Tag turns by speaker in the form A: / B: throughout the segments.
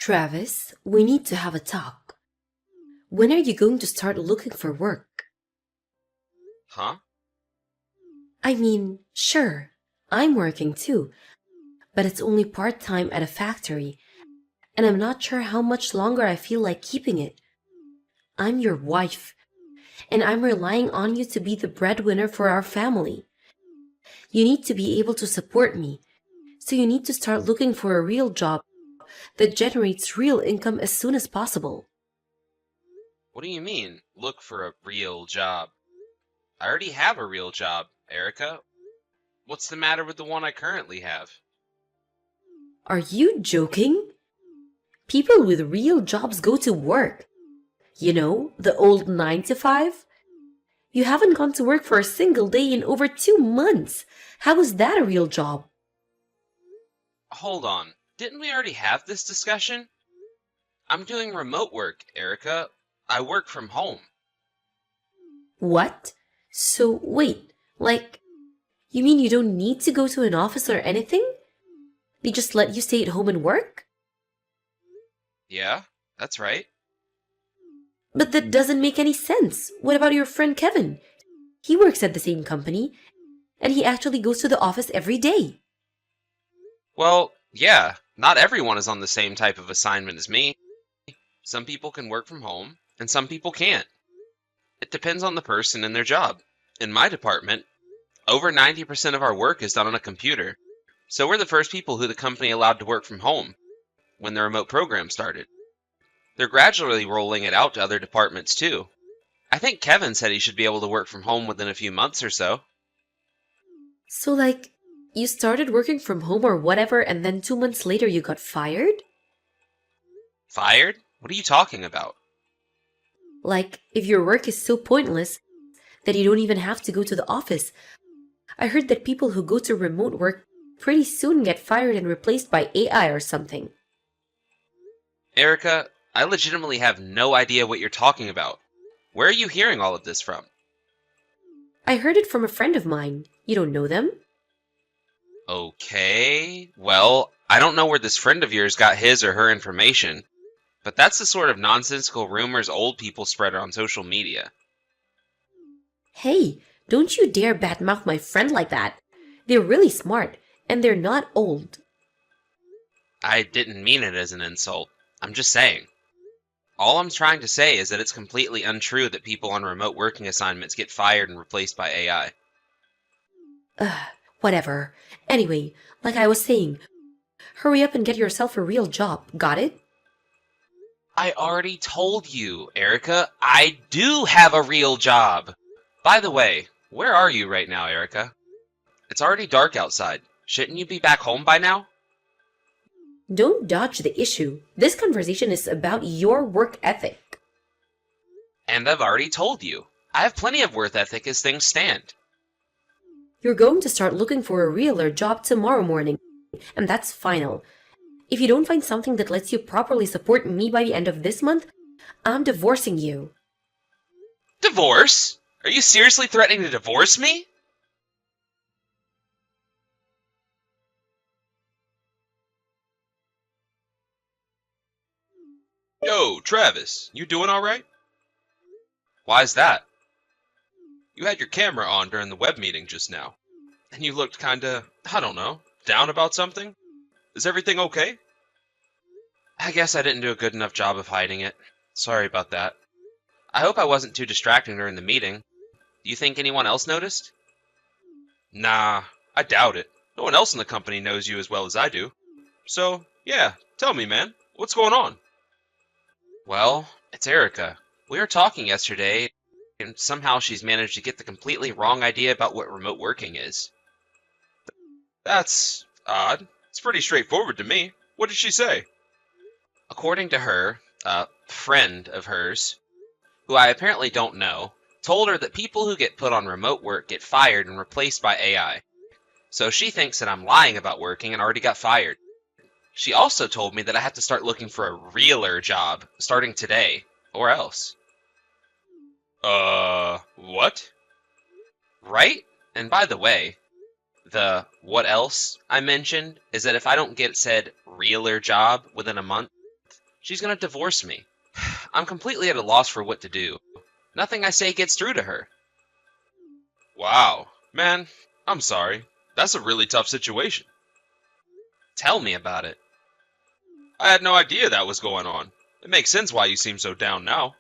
A: Travis, we need to have a talk. When are you going to start looking for work?
B: Huh?
A: Sure, I'm working too, but it's only part time at a factory, and I'm not sure how much longer I feel like keeping it. I'm your wife, and I'm relying on you to be the breadwinner for our family. You need to be able to support me, so you need to start looking for a real job that generates real income as soon as possible.
B: What do you mean, look for a real job? I already have a real job, Erica. What's the matter with the one I currently have?
A: Are you joking? People with real jobs go to work. You know, the old 9 to 5? You haven't gone to work for a single day in over 2 months. How is that a real job?
B: Hold on. Didn't we already have this discussion? I'm doing remote work, Erica. I work from home.
A: What? So, wait, you mean you don't need to go to an office or anything? They just let you stay at home and work?
B: Yeah, that's right.
A: But that doesn't make any sense. What about your friend Kevin? He works at the same company, and he actually goes to the office every day.
B: Well, yeah, not everyone is on the same type of assignment as me. Some people can work from home, and some people can't. It depends on the person and their job. In my department, over 90% of our work is done on a computer, so we're the first people who the company allowed to work from home when the remote program started. They're gradually rolling it out to other departments too. I think Kevin said he should be able to work from home within a few months or so.
A: So, you started working from home or whatever, and then 2 months later you got fired?
B: Fired? What are you talking about?
A: If your work is so pointless that you don't even have to go to the office. I heard that people who go to remote work pretty soon get fired and replaced by AI or something.
B: Erica, I legitimately have no idea what you're talking about. Where are you hearing all of this from?
A: I heard it from a friend of mine. You don't know them?
B: Okay, well, I don't know where this friend of yours got his or her information, but that's the sort of nonsensical rumors old people spread on social media.
A: Hey, don't you dare badmouth my friend like that. They're really smart, and they're not old.
B: I didn't mean it as an insult. I'm just saying. All I'm trying to say is that it's completely untrue that people on remote working assignments get fired and replaced by AI.
A: Ugh, whatever. Anyway, like I was saying, hurry up and get yourself a real job, got it?
B: I already told you, Erica, I do have a real job. By the way, where are you right now, Erica? It's already dark outside. Shouldn't you be back home by now?
A: Don't dodge the issue. This conversation is about your work ethic.
B: And I've already told you. I have plenty of work ethic as things stand.
A: You're going to start looking for a realer job tomorrow morning, and that's final. If you don't find something that lets you properly support me by the end of this month, I'm divorcing you.
B: Divorce? Are you seriously threatening to divorce me? Yo, Travis, you doing alright? Why's that? You had your camera on during the web meeting just now, and you looked kinda, I don't know, down about something? Is everything okay? I guess I didn't do a good enough job of hiding it. Sorry about that. I hope I wasn't too distracting during the meeting. Do you think anyone else noticed? Nah, I doubt it. No one else in the company knows you as well as I do. So, yeah, tell me, man, what's going on? Well, it's Erica. We were talking yesterday, and somehow she's managed to get the completely wrong idea about what remote working is. That's odd. It's pretty straightforward to me. What did she say? According to her, a friend of hers, who I apparently don't know, told her that people who get put on remote work get fired and replaced by AI. So she thinks that I'm lying about working and already got fired. She also told me that I have to start looking for a realer job, starting today, or else. What? Right? And by the way, the what else I mentioned is that if I don't get said realer job within a month, She's gonna divorce me. I'm completely at a loss for what to do. Nothing I say gets through to her. Wow, man, I'm sorry. That's a really tough situation. Tell me about it. I had no idea that was going on. It makes sense why you seem so down now.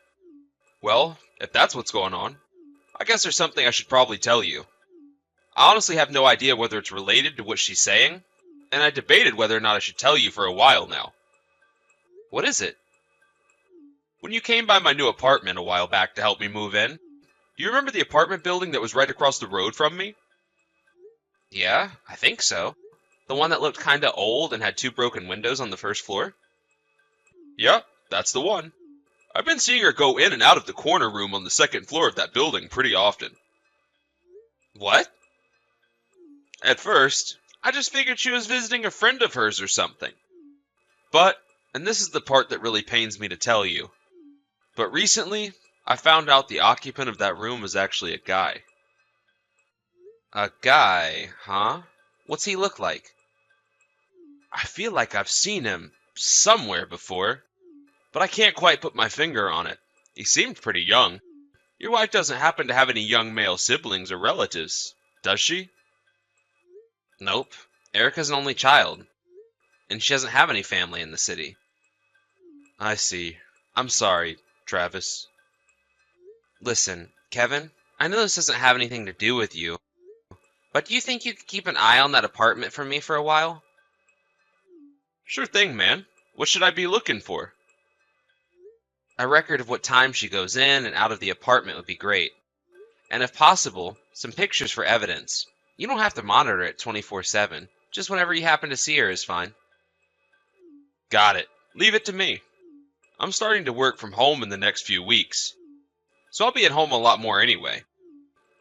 B: Well, if that's what's going on, I guess there's something I should probably tell you. I honestly have no idea whether it's related to what she's saying, and I debated whether or not I should tell you for a while now. What is it? When you came by my new apartment a while back to help me move in, do you remember the apartment building that was right across the road from me? Yeah, I think so. The one that looked kinda old and had 2 broken windows on the first floor? Yep, that's the one. I've been seeing her go in and out of the corner room on the 2nd floor of that building pretty often. What? At first, I just figured she was visiting a friend of hers or something. But, and this is the part that really pains me to tell you, but recently, I found out the occupant of that room was actually a guy. A guy, huh? What's he look like? I feel like I've seen him somewhere before, but I can't quite put my finger on it. He seemed pretty young. Your wife doesn't happen to have any young male siblings or relatives, does she? Nope. Erica's an only child, and she doesn't have any family in the city. I see. I'm sorry, Travis. Listen, Kevin, I know this doesn't have anything to do with you, but do you think you could keep an eye on that apartment for me for a while? Sure thing, man. What should I be looking for? A record of what time she goes in and out of the apartment would be great. And if possible, some pictures for evidence. You don't have to monitor it 24/7. Just whenever you happen to see her is fine. Got it. Leave it to me. I'm starting to work from home in the next few weeks, so I'll be at home a lot more anyway.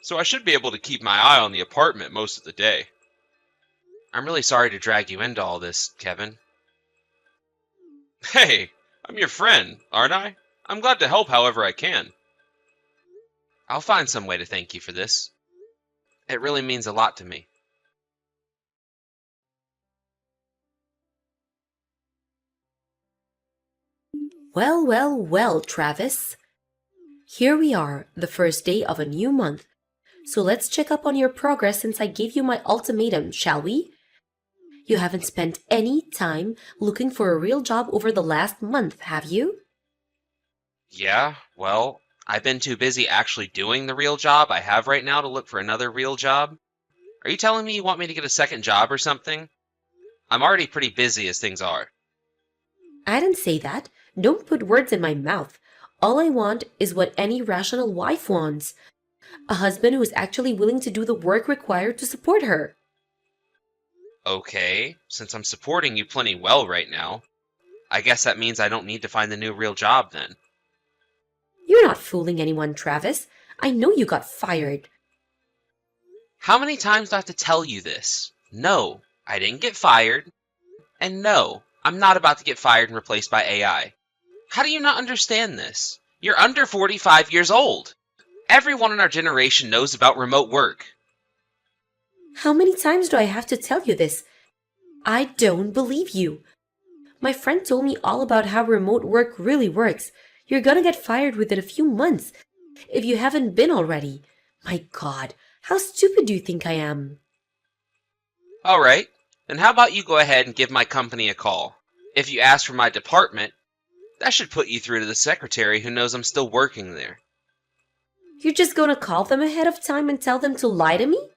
B: So I should be able to keep my eye on the apartment most of the day. I'm really sorry to drag you into all this, Kevin. Hey, I'm your friend, aren't I? I'm glad to help however I can. I'll find some way to thank you for this. It really means a lot to me.
A: Well, well, well, Travis. Here we are, the first day of a new month. So let's check up on your progress since I gave you my ultimatum, shall we? You haven't spent any time looking for a real job over the last month, have you?
B: Yeah, well, I've been too busy actually doing the real job I have right now to look for another real job. Are you telling me you want me to get a second job or something? I'm already pretty busy as things are.
A: I didn't say that. Don't put words in my mouth. All I want is what any rational wife wants. A husband who is actually willing to do the work required to support her.
B: Okay, since I'm supporting you plenty well right now, I guess that means I don't need to find a new real job then.
A: You're not fooling anyone, Travis. I know you got fired.
B: How many times do I have to tell you this? No, I didn't get fired. And no, I'm not about to get fired and replaced by AI. How do you not understand this? You're under 45 years old. Everyone in our generation knows about remote work.
A: How many times do I have to tell you this? I don't believe you. My friend told me all about how remote work really works. You're gonna get fired within a few months, if you haven't been already. My God, how stupid do you think I am?
B: Alright, then how about you go ahead and give my company a call? If you ask for my department, that should put you through to the secretary who knows I'm still working there.
A: You're just gonna call them ahead of time and tell them to lie to me?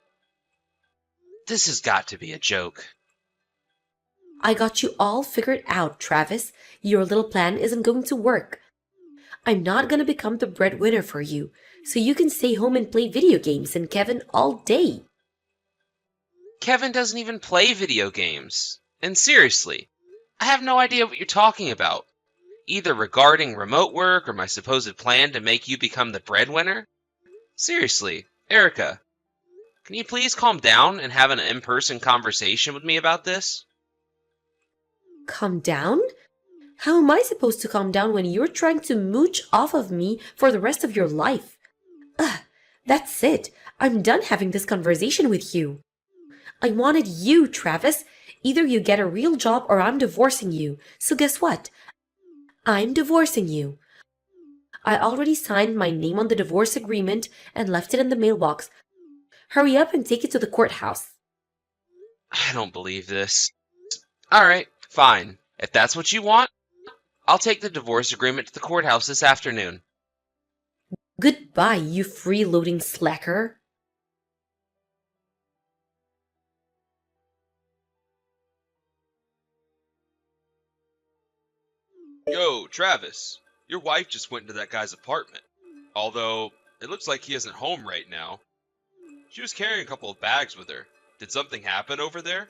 B: This has got to be a joke.
A: I got you all figured out, Travis. Your little plan isn't going to work. I'm not gonna become the breadwinner for you, so you can stay home and play video games and Kevin all day.
B: Kevin doesn't even play video games. And seriously, I have no idea what you're talking about. Either regarding remote work or my supposed plan to make you become the breadwinner? Seriously, Erica, can you please calm down and have an in-person conversation with me about this?
A: Calm down? How am I supposed to calm down when you're trying to mooch off of me for the rest of your life? Ugh, that's it. I'm done having this conversation with you. I wanted you, Travis. Either you get a real job or I'm divorcing you. So guess what? I'm divorcing you. I already signed my name on the divorce agreement and left it in the mailbox. Hurry up and take it to the courthouse.
B: I don't believe this. Alright, fine. If that's what you want, I'll take the divorce agreement to the courthouse this afternoon.
A: Goodbye, you freeloading slacker.
B: Yo, Travis, your wife just went into that guy's apartment. Although, it looks like he isn't home right now. She was carrying a couple of bags with her. Did something happen over there?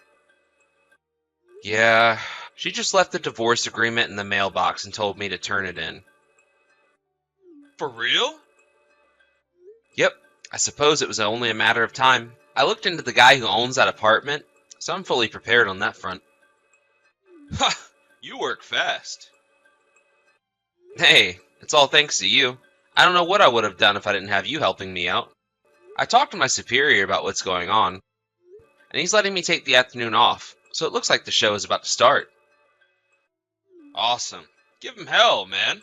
B: Yeah, she just left the divorce agreement in the mailbox and told me to turn it in. For real? Yep, I suppose it was only a matter of time. I looked into the guy who owns that apartment, so I'm fully prepared on that front. Ha! You work fast. Hey, it's all thanks to you. I don't know what I would have done if I didn't have you helping me out. I talked to my superior about what's going on, and he's letting me take the afternoon off, so it looks like the show is about to start. Awesome. Give him hell, man.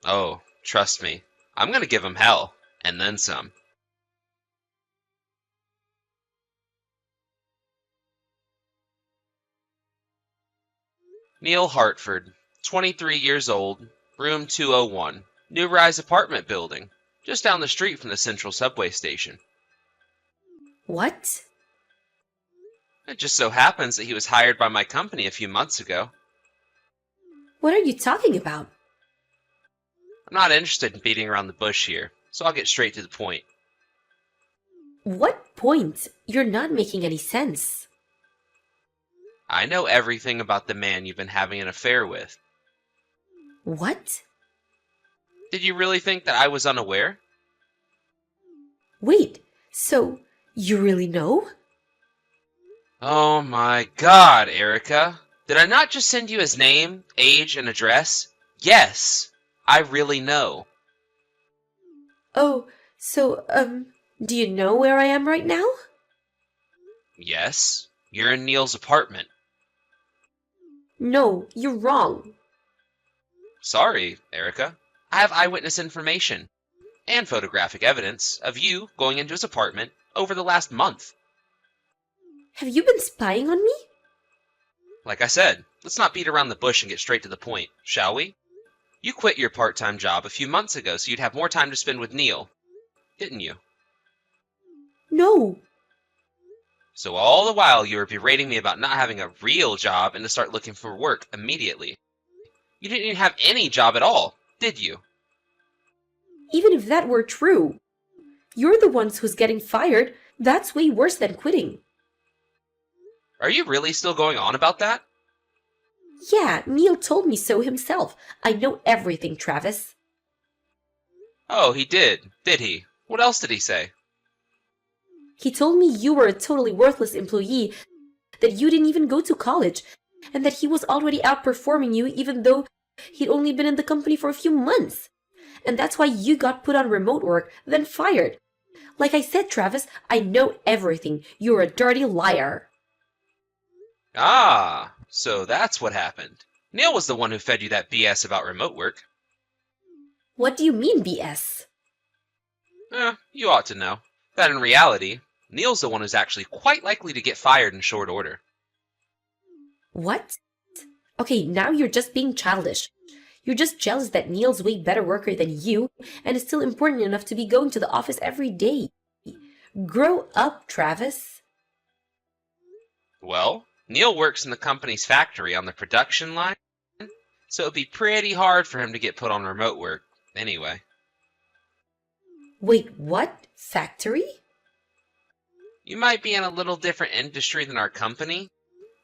B: Oh, trust me. I'm gonna give him hell, and then some. Neil Hartford, 23 years old, room 201, New Rise apartment building, just down the street from the Central Subway station.
A: What?
B: It just so happens that he was hired by my company a few months ago.
A: What are you talking about?
B: I'm not interested in beating around the bush here, so I'll get straight to the point.
A: What point? You're not making any sense.
B: I know everything about the man you've been having an affair with.
A: What?
B: Did you really think that I was unaware?
A: Wait, so you really know?
B: Oh my god, Erica. Did I not just send you his name, age, and address? Yes, I really know.
A: Oh, so, do you know where I am right now?
B: Yes, you're in Neil's apartment.
A: No, you're wrong.
B: Sorry, Erica. I have eyewitness information and photographic evidence of you going into his apartment over the last month.
A: Have you been spying on me?
B: Like I said, let's not beat around the bush and get straight to the point, shall we? You quit your part-time job a few months ago so you'd have more time to spend with Neil, didn't you?
A: No.
B: So all the while you were berating me about not having a real job and to start looking for work immediately. You didn't even have any job at all, did you?
A: Even if that were true, you're the ones who's getting fired. That's way worse than quitting.
B: Are you really still going on about that?
A: Yeah, Neil told me so himself. I know everything, Travis.
B: Oh, he did he? What else did he say?
A: He told me you were a totally worthless employee, that you didn't even go to college, and that he was already outperforming you even though he'd only been in the company for a few months. And that's why you got put on remote work, then fired. Like I said, Travis, I know everything. You're a dirty liar.
B: Ah, so that's what happened. Neil was the one who fed you that BS about remote work.
A: What do you mean, BS?
B: You ought to know. That in reality, Neil's the one who's actually quite likely to get fired in short order.
A: What? Okay, now you're just being childish. You're just jealous that Neil's way better worker than you and is still important enough to be going to the office every day. Grow up, Travis.
B: Well, Neil works in the company's factory on the production line, so it'd be pretty hard for him to get put on remote work, anyway.
A: Wait, what? Factory?
B: You might be in a little different industry than our company,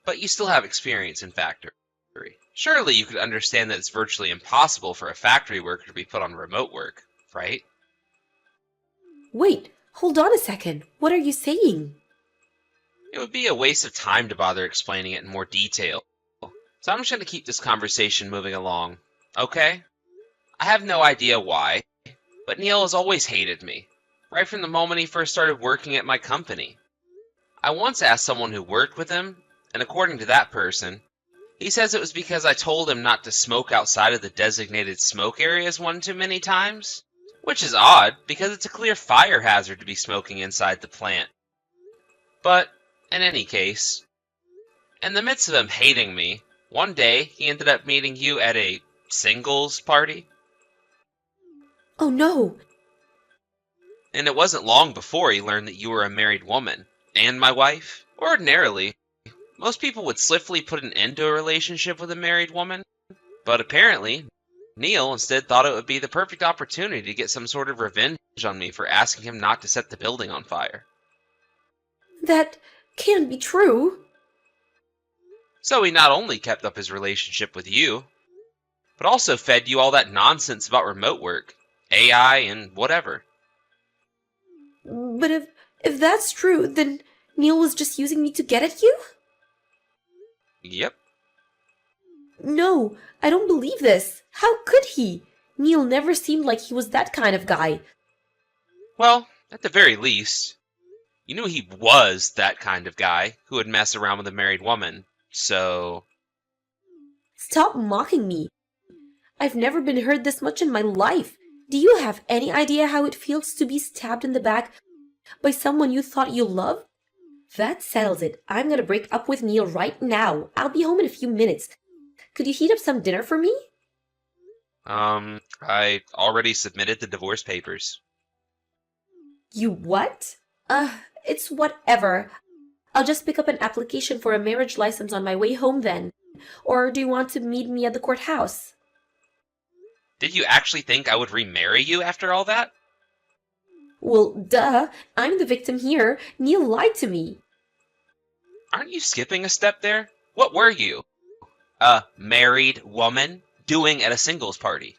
B: but you still have experience in factory. Surely you could understand that it's virtually impossible for a factory worker to be put on remote work, right?
A: Wait, hold on a second. What are you saying?
B: It would be a waste of time to bother explaining it in more detail. So I'm just going to keep this conversation moving along, okay? I have no idea why, but Neil has always hated me, right from the moment he first started working at my company. I once asked someone who worked with him, and according to that person, He says it was because I told him not to smoke outside of the designated smoke areas one too many times. Which is odd, because it's a clear fire hazard to be smoking inside the plant. But, in any case, in the midst of him hating me, one day he ended up meeting you at a singles party.
A: Oh no!
B: And it wasn't long before he learned that you were a married woman, and my wife. Ordinarily, most people would swiftly put an end to a relationship with a married woman, but apparently, Neil instead thought it would be the perfect opportunity to get some sort of revenge on me for asking him not to set the building on fire.
A: That can't be true.
B: So he not only kept up his relationship with you, but also fed you all that nonsense about remote work, AI, and whatever.
A: But if that's true, then Neil was just using me to get at you?
B: Yep.
A: No, I don't believe this. How could he? Neil never seemed like he was that kind of guy.
B: Well, at the very least, you knew he was that kind of guy who would mess around with a married woman, so...
A: Stop mocking me. I've never been hurt this much in my life. Do you have any idea how it feels to be stabbed in the back by someone you thought you loved? That settles it. I'm gonna break up with Neil right now. I'll be home in a few minutes. Could you heat up some dinner for me?
B: I already submitted the divorce papers.
A: You what? It's whatever. I'll just pick up an application for a marriage license on my way home then. Or do you want to meet me at the courthouse?
B: Did you actually think I would remarry you after all that?
A: Well, duh. I'm the victim here. Neil lied to me.
B: Aren't you skipping a step there? What were you? A married woman doing at a singles party?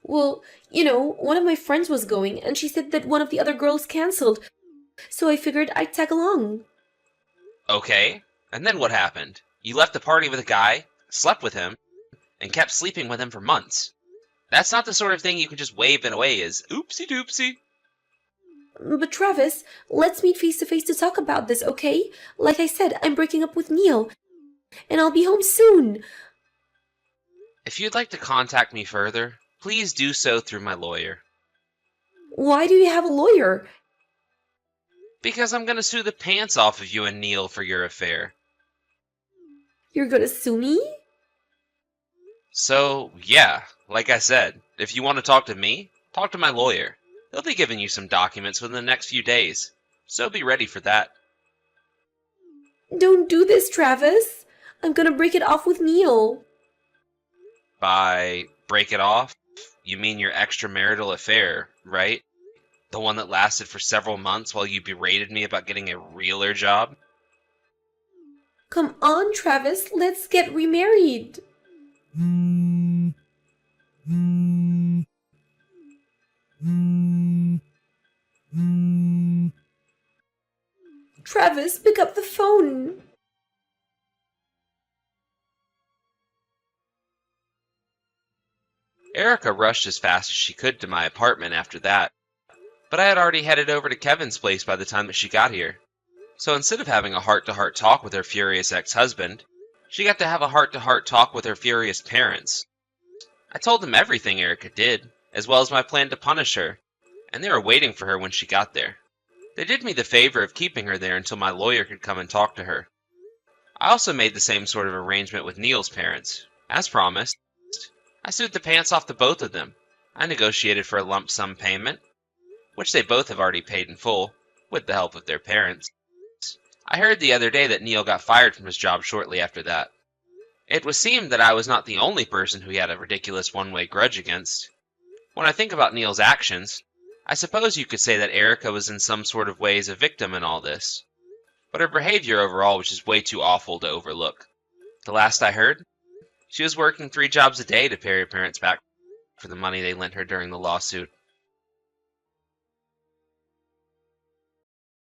A: Well, one of my friends was going, and she said that one of the other girls canceled. So I figured I'd tag along.
B: Okay, and then what happened? You left the party with a guy, slept with him, and kept sleeping with him for months. That's not the sort of thing you can just wave it away as oopsie doopsie.
A: But Travis, let's meet face to face to talk about this, okay? Like I said, I'm breaking up with Neil, and I'll be home soon.
B: If you'd like to contact me further, please do so through my lawyer.
A: Why do you have a lawyer?
B: Because I'm gonna sue the pants off of you and Neil for your affair.
A: You're gonna sue me?
B: So, yeah, like I said, if you want to talk to me, talk to my lawyer. He'll be giving you some documents within the next few days, so be ready for that.
A: Don't do this, Travis. I'm gonna break it off with Neil.
B: By break it off, you mean your extramarital affair, right? The one that lasted for several months while you berated me about getting a realer job?
A: Come on, Travis, let's get remarried. Travis, pick up the phone.
B: Erica rushed as fast as she could to my apartment after that, but I had already headed over to Kevin's place by the time that she got here. So instead of having a heart-to-heart talk with her furious ex-husband, she got to have a heart-to-heart talk with her furious parents. I told them everything Erica did, as well as my plan to punish her, and they were waiting for her when she got there. They did me the favor of keeping her there until my lawyer could come and talk to her. I also made the same sort of arrangement with Neil's parents. As promised, I sued the pants off the both of them. I negotiated for a lump sum payment, which they both have already paid in full, with the help of their parents. I heard the other day that Neil got fired from his job shortly after that. It would seem that I was not the only person who he had a ridiculous one-way grudge against. When I think about Neil's actions, I suppose you could say that Erica was in some sort of ways a victim in all this. But her behavior overall was just way too awful to overlook. The last I heard, she was working 3 jobs a day to pay her parents back for the money they lent her during the lawsuit.